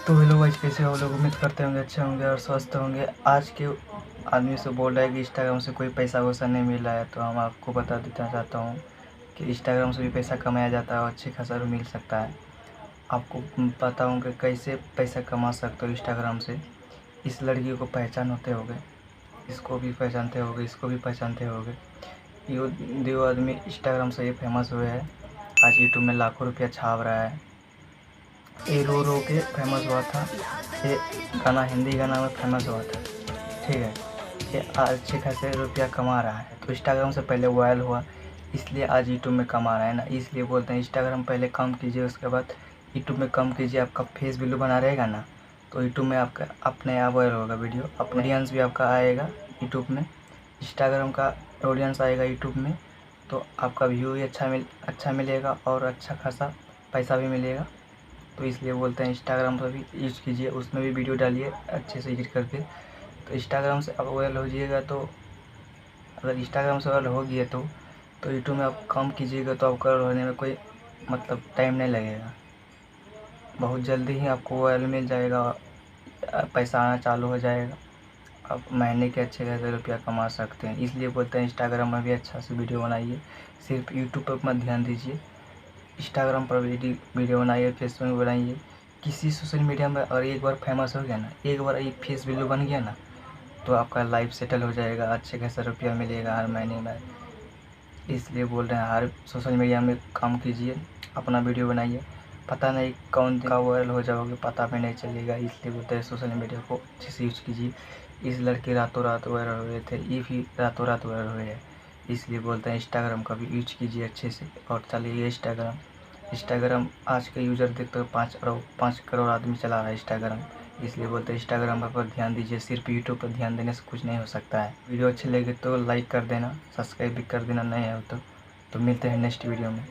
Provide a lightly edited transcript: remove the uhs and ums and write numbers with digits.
तो hello guys, कैसे हो लोग। उम्मीद करते होंगे अच्छे होंगे और स्वस्थ होंगे। आज के आदमी से बोल रहा है कि इंस्टाग्राम से कोई पैसा वैसा नहीं मिल रहा है, तो हम आपको बता देना चाहता हूँ कि इंस्टाग्राम से भी पैसा कमाया जाता है और अच्छे खासा भी मिल सकता है। आपको बताऊँगा कैसे पैसा कमा सकते हो इंस्टाग्राम से। इस लड़की को पहचान होते होगे, इसको भी पहचानते होगे, इसको भी पहचानते होगे। ये दो आदमी इंस्टाग्राम से ये फेमस हुए हैं। आज यूट्यूब में लाखों रुपया छाप रहा है। ये रो रो के फेमस हुआ था। ये गाना हिंदी गाना में फेमस हुआ था, ठीक है। ये अच्छे खासे रुपया कमा रहा है, तो इंस्टाग्राम से पहले वायरल हुआ, इसलिए आज यूट्यूब में कमा रहा है ना। इसलिए बोलते हैं इंस्टाग्राम पहले कम कीजिए, उसके बाद यूट्यूब में कम कीजिए। आपका फेस वैल्यू बना रहेगा ना, तो यूट्यूब में आपका अपने आप वायरल होगा वीडियो। ऑडियंस भी आपका आएगा यूट्यूब में, इंस्टाग्राम का ऑडियंस आएगा यूट्यूब में, तो आपका व्यू भी अच्छा मिलेगा और अच्छा खासा पैसा भी मिलेगा। तो इसलिए बोलते हैं इंस्टाग्राम पर भी यूज़ कीजिए, उसमें भी वीडियो डालिए अच्छे से एडिट करके। तो इंस्टाग्राम से आप वायरल हो जाइएगा, तो अगर इंस्टाग्राम से वायरल हो गया तो यूट्यूब में आप काम कीजिएगा, तो आपका वायरल होने में कोई मतलब टाइम नहीं लगेगा। बहुत जल्दी ही आपको वायरल मिल जाएगा, पैसा आना चालू हो जाएगा। आप महीने के अच्छे खासे रुपया कमा सकते हैं। इसलिए बोलते हैं इंस्टाग्राम में भी अच्छा से वीडियो बनाइए, सिर्फ यूट्यूब पर मत ध्यान दीजिए। इंस्टाग्राम पर वीडियो बनाइए, फेसबुक में बनाइए, किसी सोशल मीडिया में। और एक बार फेमस हो गया ना, एक बार ये फेस वैल्यू बन गया ना, तो आपका लाइफ सेटल हो जाएगा, अच्छे खासा रुपया मिलेगा हर महीने में। इसलिए बोल रहे हैं हर सोशल मीडिया में काम कीजिए, अपना वीडियो बनाइए। पता नहीं कौन का वायरल हो जाओगे, पता भी नहीं चलेगा। इसलिए बोलते हैं सोशल मीडिया को अच्छे से यूज कीजिए। इस लड़के रातों रात वायरल हुए थे, ये भी रातों रात वायरल हुए हैं। इसलिए बोलते हैं इंस्टाग्राम का भी यूज कीजिए अच्छे से। और चलिए इंस्टाग्राम आज के यूज़र देखते हो 5 करोड़ आदमी चला रहा है इंस्टाग्राम। इसलिए बोलते हैं इंस्टाग्राम पर ध्यान दीजिए, सिर्फ यूट्यूब पर ध्यान देने से कुछ नहीं हो सकता है। वीडियो अच्छी लगे तो लाइक कर देना, सब्सक्राइब भी कर देना, नए हो तो मिलते हैं नेक्स्ट वीडियो में।